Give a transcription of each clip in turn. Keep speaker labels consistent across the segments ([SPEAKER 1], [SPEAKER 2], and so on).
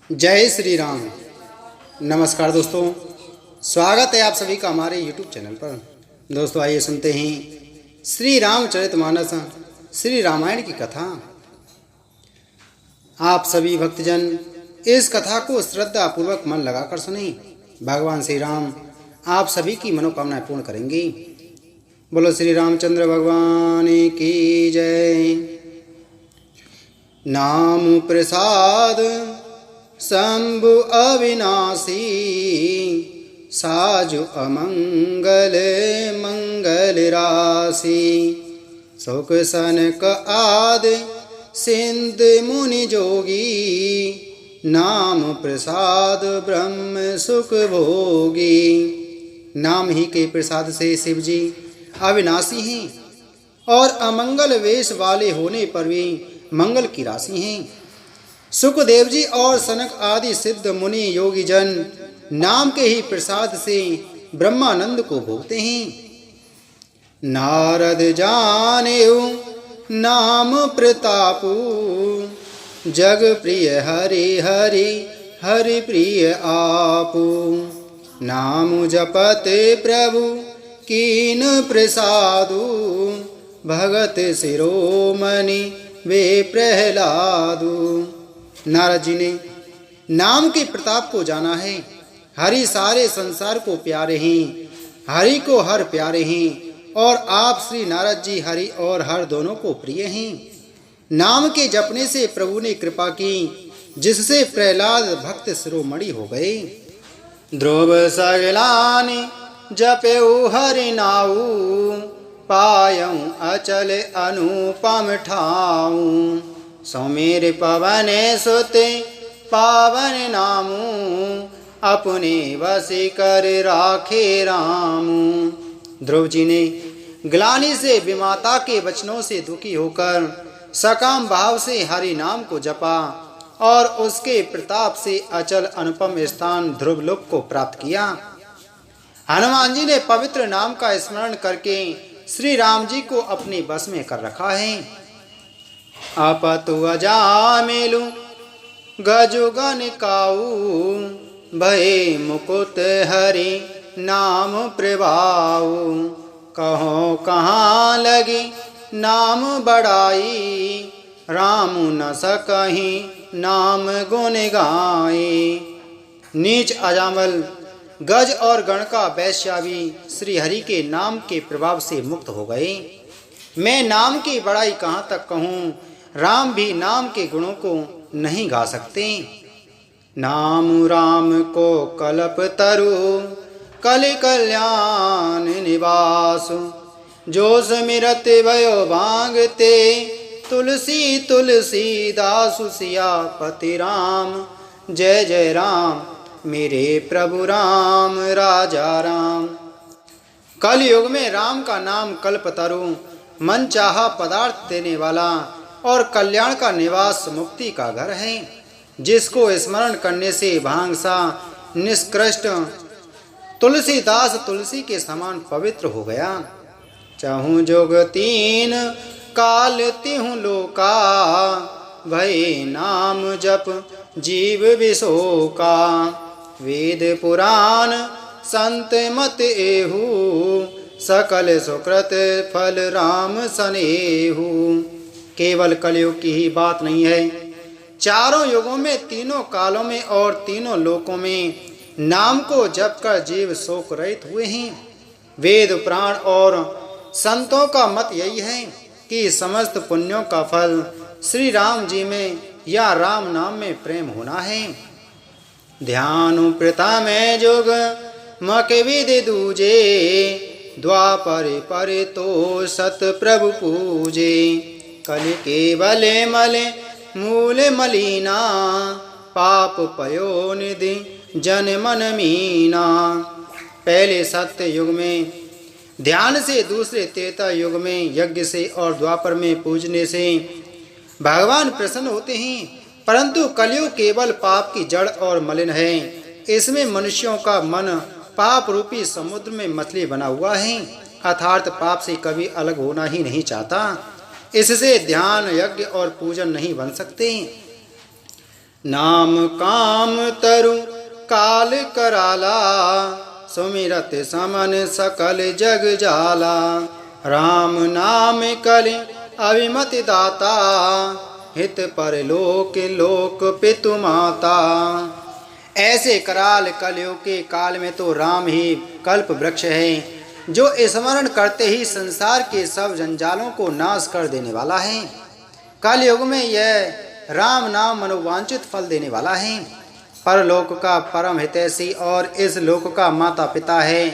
[SPEAKER 1] जय श्री राम। नमस्कार दोस्तों, स्वागत है आप सभी का हमारे YouTube चैनल पर। दोस्तों आइए सुनते हैं श्री रामचरितमानस श्री रामायण की कथा। आप सभी भक्तजन इस कथा को श्रद्धा पूर्वक मन लगाकर सुने। भगवान श्री राम आप सभी की मनोकामनाएं पूर्ण करेंगे। बोलो श्री रामचंद्र भगवान की जय। नाम प्रसाद शंभु अविनाशी, साजु अमंगल मंगल राशि। सुख सनक आदि सिंध मुनि जोगी, नाम प्रसाद ब्रह्म सुख भोगी। नाम ही के प्रसाद से शिव जी अविनाशी हैं और अमंगल वेश वाले होने पर भी मंगल की राशि हैं। सुखदेव जी और सनक आदि सिद्ध मुनि योगी जन नाम के ही प्रसाद से ब्रह्मानंद को भोगते हैं। नारद जानेऊ नाम प्रतापू, जग प्रिय हरि हरि हरि प्रिय आपू। नाम जपते प्रभु कीन प्रसादु, भगत शिरोमणि वे प्रहलादु। नारद जी ने नाम के प्रताप को जाना है। हरि सारे संसार को प्यारे हैं, हरि को हर प्यारे हैं और आप श्री नारद जी हरि और हर दोनों को प्रिय हैं। नाम के जपने से प्रभु ने कृपा की, जिससे प्रहलाद भक्त शिरोमणि हो गए। ध्रुव सगलानि जपेऊ हरि नाऊ, पायऊ अचल अनुपम ठाऊ। सौमेर पवन सुते पावन नामू, अपने वसी कर राखे रामू। ध्रुव जी ने ग्लानि से विमाता के वचनों से दुखी होकर सकाम भाव से हरि नाम को जपा और उसके प्रताप से अचल अनुपम स्थान ध्रुवलोक को प्राप्त किया। हनुमान जी ने पवित्र नाम का स्मरण करके श्री राम जी को अपने बस में कर रखा है। आपतु अजामिलु गजुगन काऊ, भय मुकुट हरि नाम प्रभाऊ। कहो कहाँ लगी नाम बड़ाई, राम न सकहीं नाम गुण गाई। नीच अजामल गज और गण का वैश्या भी श्री हरि के नाम के प्रभाव से मुक्त हो गए। मैं नाम की बड़ाई कहाँ तक कहूँ, राम भी नाम के गुणों को नहीं गा सकते। नाम राम को कल्प तरु, कलि कल्याण निवासु। जो सुमिरत भयो भांगते, तुलसी तुलसी दासु। सियापति राम जय जय राम, मेरे प्रभु राम राजा राम। कलयुग में राम का नाम कल्पतरु, मन चाहा पदार्थ देने वाला और कल्याण का निवास मुक्ति का घर है। जिसको स्मरण करने से भांग सा निष्कृष्ट तुलसीदास तुलसी के समान पवित्र हो गया। चाहूं जोग तीन काल तिहूं लोका, भय नाम जप जीव विशोका। वेद पुराण संत मत एहू, सकल सुकृत फल राम सनेहू। केवल कलयुग की ही बात नहीं है, चारों युगों में, तीनों कालों में और तीनों लोकों में नाम को जप कर जीव शोक रहित हुए हैं। वेद पुराण और संतों का मत यही है कि समस्त पुण्यों का फल श्री राम जी में या राम नाम में प्रेम होना है। ध्यान प्रथम जोग मके विधि दूजे, द्वापर पर तो सत प्रभु पूजे। कलि केवल मल मूल मलिना, पाप पयो निधि जन मन मीना। पहले सत्य युग में ध्यान से, दूसरे त्रेता युग में यज्ञ से और द्वापर में पूजने से भगवान प्रसन्न होते हैं। परंतु कलयुग केवल पाप की जड़ और मलिन है। इसमें मनुष्यों का मन पाप रूपी समुद्र में मछली बना हुआ है, अर्थात पाप से कभी अलग होना ही नहीं चाहता। इससे ध्यान, यज्ञ और पूजन नहीं बन सकते। नाम काम तरु काल कराला, सुमिरत समन सकल जग जाला। राम नाम कलि अभिमति दाता, हित पर लोक लोक पितु माता। ऐसे कराल कलयुग के काल में तो राम ही कल्प वृक्ष है, जो स्मरण करते ही संसार के सब जंजालों को नाश कर देने वाला है। कलयुग में यह राम नाम मनोवांछित फल देने वाला है। परलोक का परम हितैषी और इस लोक का माता पिता है,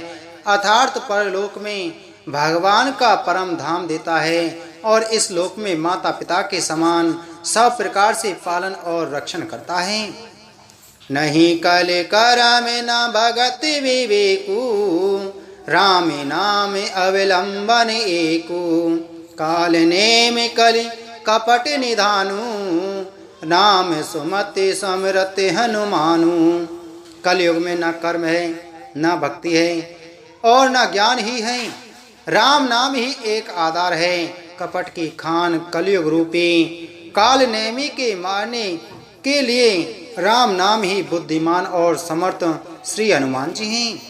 [SPEAKER 1] अर्थात परलोक में भगवान का परम धाम देता है और इस लोक में माता पिता के समान सब प्रकार से पालन और रक्षण करता है। नहीं कल करम न भगति विवेकु, राम नाम अवलंबन एकु। काल नेम कलि कपट निधानु, नाम सुमति समरति हनुमानु। कलयुग में न कर्म है, न भक्ति है और न ज्ञान ही है। राम नाम ही एक आधार है। कपट की खान कलयुग रूपी काल नेमी के मारने के लिए राम नाम ही बुद्धिमान और समर्थ श्री हनुमान जी हैं।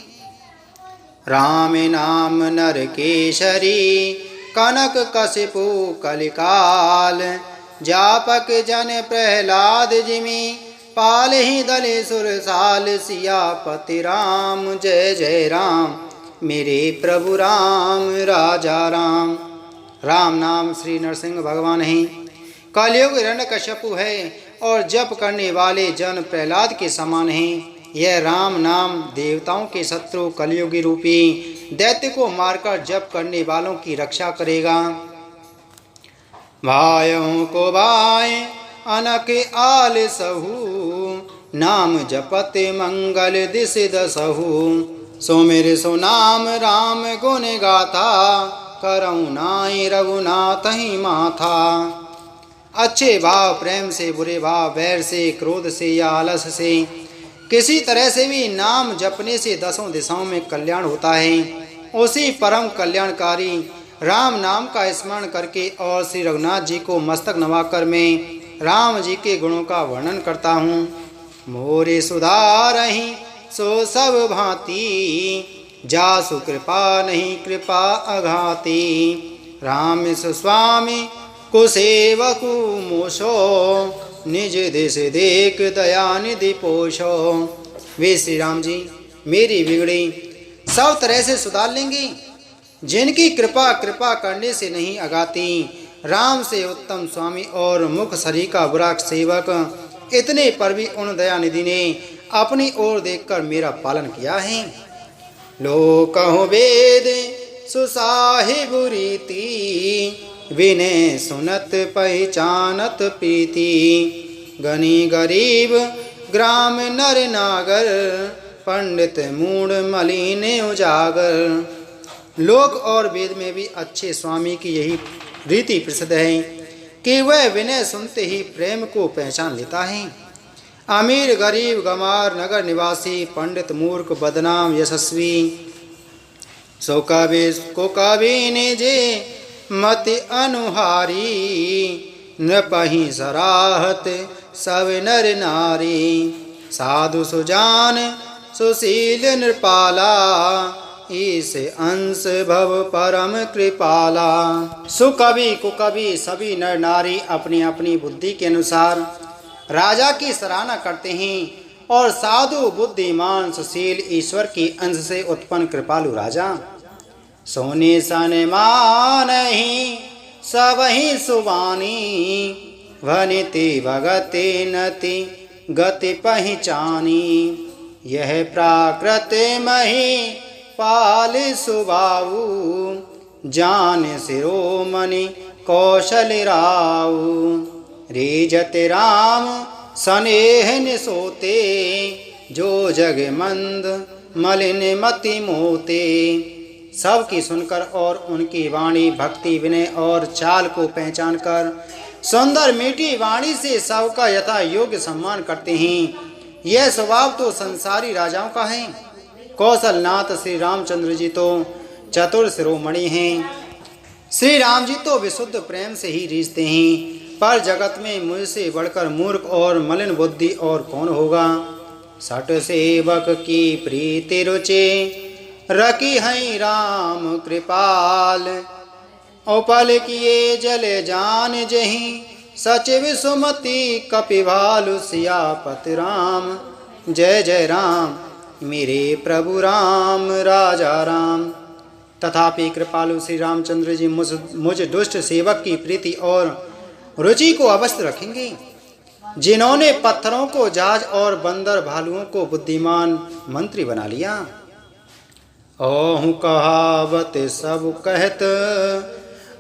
[SPEAKER 1] राम नाम नर केसरी, कनक कशिपु कलिकाल। जापक जन प्रहलाद जिमि, पाल ही दले सुरसाल। सियापति राम जय जय राम, मेरे प्रभु राम राजा राम। राम नाम श्री नरसिंह भगवान हैं। कलयुग हिरण्यकश्यपु है और जप करने वाले जन प्रहलाद के समान हैं। यह राम नाम देवताओं के शत्रु कलयुगी रूपी दैत्य को मारकर जप करने वालों की रक्षा करेगा। भाइयों को भाई अनक आल सहु, नाम जपत मंगल दिस दसहु। सो मेरे सो नाम राम गुण गाथा, करुणाई रघुनाथ ही माथा। अच्छे भाव प्रेम से, बुरे भाव वैर से, क्रोध से या आलस से, किसी तरह से भी नाम जपने से दसों दिशाओं में कल्याण होता है। उसी परम कल्याणकारी राम नाम का स्मरण करके और श्री रघुनाथ जी को मस्तक नवाकर मैं राम जी के गुणों का वर्णन करता हूँ। मोरे सुधारहि सो सब भांति, जासु कृपा नहीं कृपा अघाती। राम स्वामी को सेवकु मोशो, निज देश देख दया निधि पोषो। वे श्री राम जी मेरी बिगड़ी सब तरह से सुधार लेंगे, जिनकी कृपा करने से नहीं अगाती। राम से उत्तम स्वामी और मुख सरी का बुरा सेवक, इतने पर भी उन दयानिधि ने अपनी ओर देखकर मेरा पालन किया है। लोक वेद सुसाहिब रीति, विनय सुनत पहचानत प्रीति। गनी गरीब ग्राम नर नागर, पंडित मूढ़ मलिन उजागर। लोक और वेद में भी अच्छे स्वामी की यही रीति प्रसिद्ध है कि वह विनय सुनते ही प्रेम को पहचान लेता है। अमीर गरीब गमार नगर निवासी, पंडित मूर्ख बदनाम यशस्वी, सो कवि को कवि निजे मति अनुहारी। नृपहि सराहत सब नर नारी, साधु सुजान सुशील नृपाला। इस अंश भव परम कृपाला। सुकवि कुकवि सभी नर नारी अपनी अपनी बुद्धि के अनुसार राजा की सराहना करते हैं और साधु बुद्धिमान सुशील ईश्वर की अंश से उत्पन्न कृपालु राजा। सोने सन मानहि सबहि सुबानी, वनिति भगति नति गति पहचानी। यह प्राकृत मही पाल सुबाऊ, जान शिरोमणि कौशल राऊ। रीजत राम स्नेह निसोते, जो जग मंद मलिन मति मोते। सबकी सुनकर और उनकी वाणी भक्ति विनय और चाल को पहचान कर सुंदर मीठी वाणी से सबका यथा योग्य सम्मान करते हैं। यह स्वभाव तो संसारी राजाओं का है। कौशलनाथ श्री रामचंद्र जी तो चतुर शिरोमणि हैं। श्री राम जी तो विशुद्ध प्रेम से ही रीझते हैं। पर जगत में मुझसे बढ़कर मूर्ख और मलिन बुद्धि और कौन होगा। सट सेवक की प्रीति रुचि रखी है राम कृपाल। औपल किए जल जान जहीं सचिव सुमति कपिभालु सियापति राम। जय जय राम मेरे प्रभु राम राजा राम। तथापि कृपालु श्री रामचंद्र जी मुझ दुष्ट सेवक की प्रीति और रुचि को अवश्य रखेंगे, जिन्होंने पत्थरों को जहाज और बंदर भालुओं को बुद्धिमान मंत्री बना लिया। ओहु कहावत सब कहत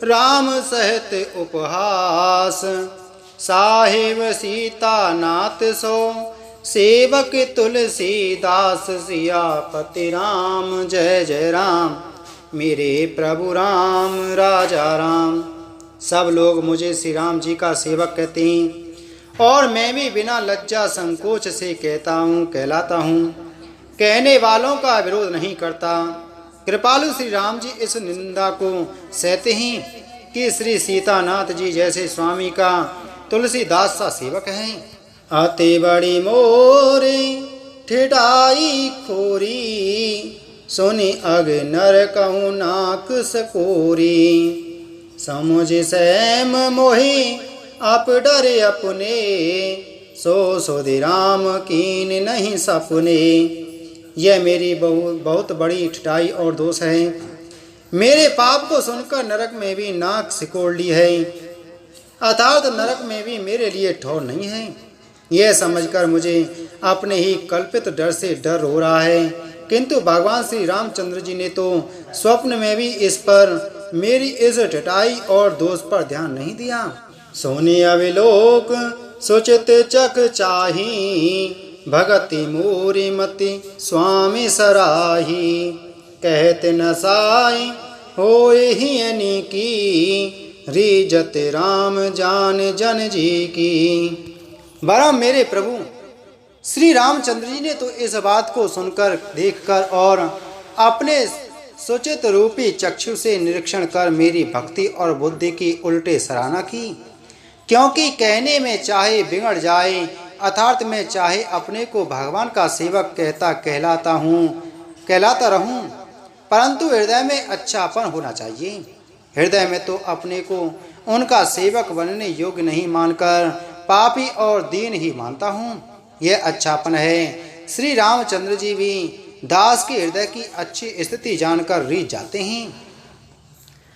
[SPEAKER 1] राम सहित उपहास। साहिब सीता नाथ सो सेवक तुलसीदास। सियापति राम जय जय राम मेरे प्रभु राम राजा राम। सब लोग मुझे श्री राम जी का सेवक कहते हैं और मैं भी बिना लज्जा संकोच से कहलाता हूँ। कहने वालों का विरोध नहीं करता। कृपालु श्री राम जी इस निंदा को सहते हैं कि श्री सीतानाथ जी जैसे स्वामी का तुलसीदास सा सेवक हैं। अति बड़ी मोरे ठिठाई खोरी सुनि अग नर कहूँ नाक सकोरी। समुझ सैम मोहि आप डरे अपने सो सोधि राम कीन नहीं सपने। यह मेरी बहुत बड़ी ठिठाई और दोष है। मेरे पाप को सुनकर नरक में भी नाक सिकोड़ ली है, अर्थात नरक में भी मेरे लिए ठौर नहीं है। यह समझकर मुझे अपने ही कल्पित डर से डर हो रहा है, किंतु भगवान श्री रामचंद्र जी ने तो स्वप्न में भी इस पर मेरी इस ठिठाई और दोष पर ध्यान नहीं दिया। सोने अविलोक सोचित चक चाही भगति मोरी मति स्वामी सराही। कहते न साई होए ही अनी की रीजत राम जान जन जी की। बरम मेरे प्रभु श्री रामचंद्र जी ने तो इस बात को सुनकर, देखकर और अपने सुचित रूपी चक्षु से निरीक्षण कर मेरी भक्ति और बुद्धि की उल्टे सराहना की। क्योंकि कहने में चाहे बिगड़ जाए, अर्थात में चाहे अपने को भगवान का सेवक कहलाता रहूं, परंतु हृदय में अच्छापन होना चाहिए। हृदय में तो अपने को उनका सेवक बनने योग्य नहीं मानकर पापी और दीन ही मानता हूँ। यह अच्छापन है। श्री रामचंद्र जी भी दास के हृदय की अच्छी स्थिति जानकर रीझ जाते हैं।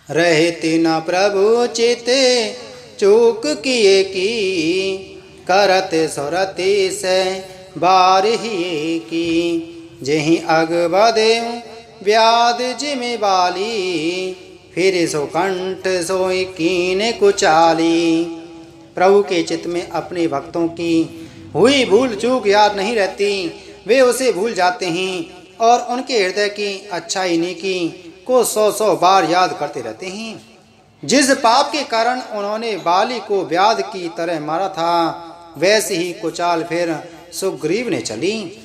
[SPEAKER 1] रहते न प्रभु चिते चूक किए की करते सुरते से बारही की। जहीं अग बदे व्याध जिमे बाली फिर सो कंठ सोई कीने कुचाली। प्रभु के चित्त में अपने भक्तों की हुई भूल चूक याद नहीं रहती, वे उसे भूल जाते हैं और उनके हृदय की अच्छाई नेकी को 100 बार याद करते रहते हैं। जिस पाप के कारण उन्होंने बाली को व्याध की तरह मारा था, वैसे ही कुचाल फिर सुग्रीव ने चली।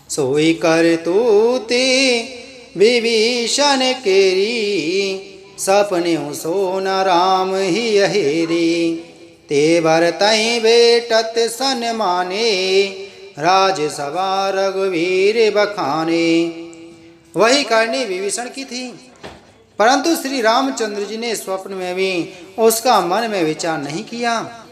[SPEAKER 1] सोई कर तूते विभीषण केरी सपने सोना राम ही अहेरी। तेवर तई बेटत सन माने राजसभा रघुवीर बखाने। वही करनी विभीषण की थी, परंतु श्री रामचंद्र जी ने स्वप्न में भी उसका मन में विचार नहीं किया।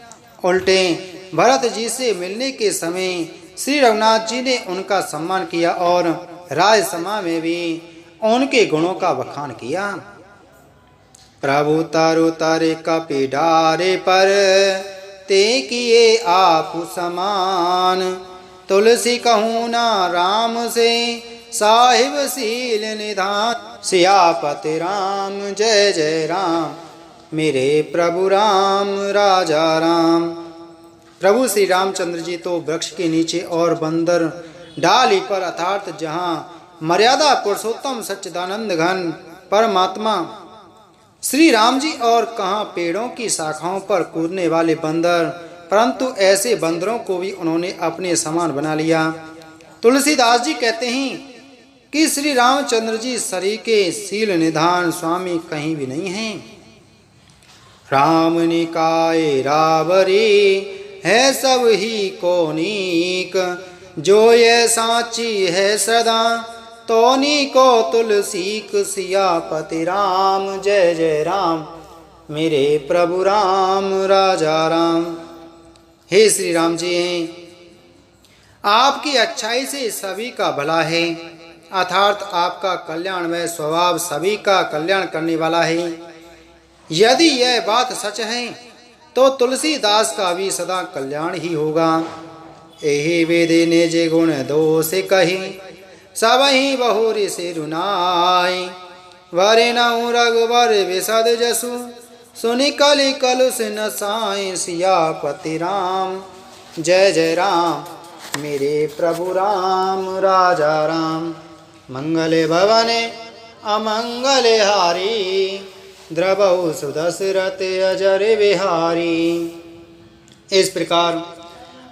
[SPEAKER 1] उल्टे भरत जी से मिलने के समय श्री रघुनाथ जी ने उनका सम्मान किया और राजसभा में भी उनके गुणों का बखान किया। प्रभु तारो तारे कपि डारे पर ते किए आप समान। तुलसी कहूँ ना राम से साहिब सील निधान। सियापति राम जय जय राम मेरे प्रभु राम राजा राम। प्रभु श्री रामचंद्र जी तो वृक्ष के नीचे और बंदर डाली पर, अर्थात जहाँ मर्यादा पुरुषोत्तम सच्चिदानंद घन परमात्मा श्री राम जी, और कहाँ पेड़ों की शाखाओं पर कूदने वाले बंदर, परंतु ऐसे बंदरों को भी उन्होंने अपने समान बना लिया। तुलसीदास जी कहते हैं कि श्री रामचंद्र जी सरीके शील निधान स्वामी कहीं भी नहीं हैं। राम निकाय रावरी है सब ही कोनीक, जो ये साची है सदा तोनी को तुलसीक। सियापति राम जय जय राम, मेरे प्रभु राम राजा राम। हे श्री राम जी हैं, आपकी अच्छाई से सभी का भला है, अर्थात आपका कल्याणमय स्वभाव सभी का कल्याण करने वाला है। यदि यह बात सच है तो तुलसीदास का भी सदा कल्याण ही होगा। यही वेद ने जे गुण दोष कही, सब ही बहुरी से रुनाई। वरे नऊ रघुवर विशद जसु, सुनि कलि कलुष न साई। सियापति राम जय जय राम, मेरे प्रभु राम राजा राम। मंगले भवने अमंगले हारी, द्रवहु सुदशरथ अजर विहारी। इस प्रकार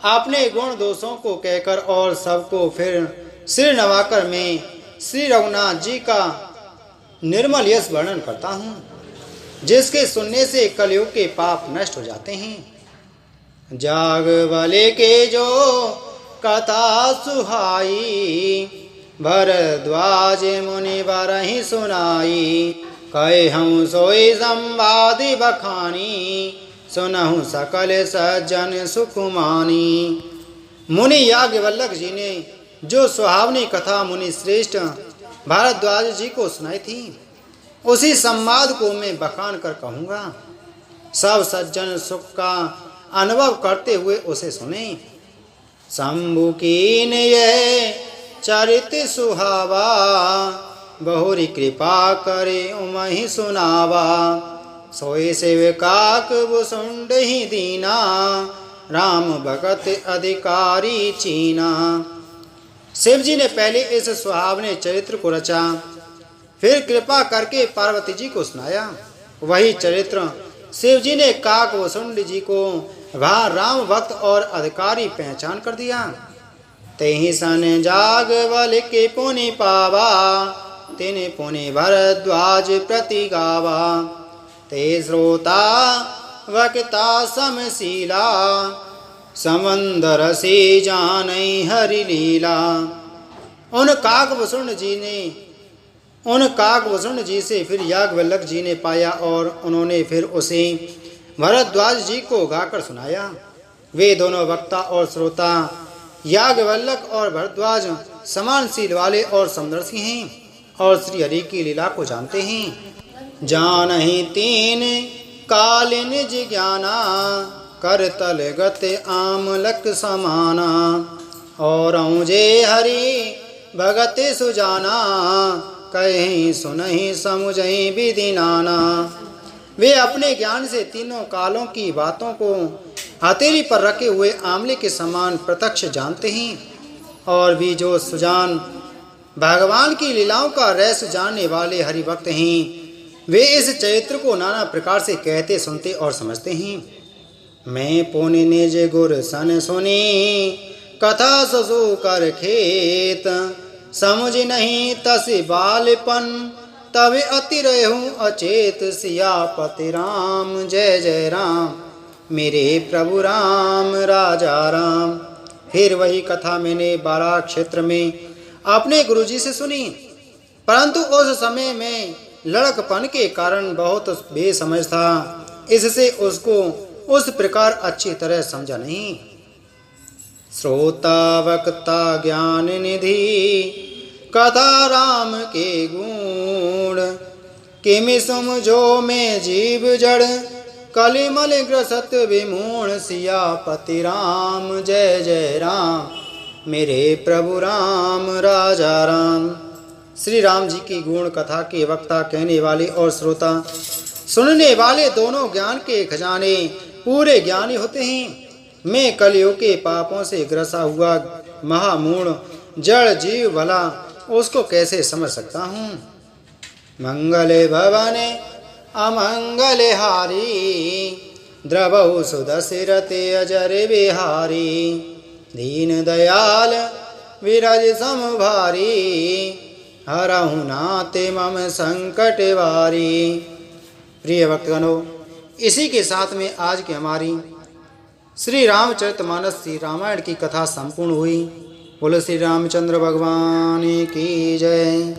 [SPEAKER 1] आपने गुण दोषों को कहकर और सबको फिर सिर नवाकर मैं श्री रघुनाथ जी का निर्मल यश वर्णन करता हूँ, जिसके सुनने से कलयुग के पाप नष्ट हो जाते हैं। जाग वाले के जो कथा सुहाई, भरद्वाज मुनि बरहि सुनाई। कहे हम सोई संवादि बखानी, सुनहु सकल सज्जन सुकुमानी। मुनि याज्ञवल्लभ जी ने जो सुहावनी कथा मुनि श्रेष्ठ भारद्वाज जी को सुनाई थी, उसी संवाद को मैं बखान कर कहूँगा। सब सज्जन सुख का अनुभव करते हुए उसे सुने। शंभु कीन ये चरित सुहावा, बहुरी कृपा करे उमहि सुनावा। सोए सेवकाक भुसुंड ही दीना, राम भगत अधिकारी चीना। शिव जी ने पहले इस सुहावने चरित्र को रचा, फिर कृपा करके पार्वती जी को सुनाया। वही चरित्र शिव जी ने काक वसुंड जी को वहाँ राम भक्त और अधिकारी पहचान कर दिया। तेहि सन जाग बल के पुनि पावा, तिनि पुनि भरद्वाज प्रति गावा। ते श्रोता वक्ता समशीला, समंदर से जानई हरि लीला। उन काकभूषण जी से फिर याज्ञवल्क्य जी ने पाया और उन्होंने फिर उसे भरद्वाज जी को गाकर सुनाया। वे दोनों वक्ता और श्रोता याज्ञवल्क्य और भरद्वाज समानशील वाले और समदर्शी हैं और श्री हरि की लीला को जानते हैं। जानहि तीन कालिन जिज्ञाना, कर तल गत आमलक समाना। और जे हरि भगत सुजाना, कहीं सुनहि समुझहि विधि नाना। वे अपने ज्ञान से तीनों कालों की बातों को हथेली पर रखे हुए आमले के समान प्रत्यक्ष जानते हैं। और भी जो सुजान भगवान की लीलाओं का रहस्य जानने वाले हरिभक्त हैं, वे इस चरित्र को नाना प्रकार से कहते सुनते और समझते हैं। मैं पुनि निज गुर सन सुनी, कथा ससु कर खेत। समझ नहीं तस बालपन, तब अति रहूं अचेत। सियापति राम जय जय राम, मेरे प्रभु राम राजा राम। फिर वही कथा मैंने बाराक क्षेत्र में अपने गुरुजी से सुनी, परंतु उस समय में लड़कपन के कारण बहुत बेसमझ था, इससे उसको उस प्रकार अच्छी तरह समझा नहीं। श्रोता वक्ता ज्ञान निधि, कथा राम के गुण। किमि समझो में जीव जड़, कलिमल ग्रसत विमूढ़। सियापति राम जय जय राम, मेरे प्रभु राम राजा राम। श्री राम जी की गुण कथा के वक्ता कहने वाले और श्रोता सुनने वाले दोनों ज्ञान के खजाने पूरे ज्ञानी होते हैं। मैं कलियुग के पापों से ग्रसा हुआ महामूढ़ जड़ जीव भला उसको कैसे समझ सकता हूँ। मंगले भवने अमंगले हारी, द्रवहु सुदशरथ अजर बिहारी। दीन दयाल विरज समभारी, हरहु नाते मम संकट वारी। प्रिय भक्तगणों, इसी के साथ में आज की हमारी श्री रामचरितमानस श्री रामायण की कथा संपूर्ण हुई। बोलो श्री रामचंद्र भगवान की जय।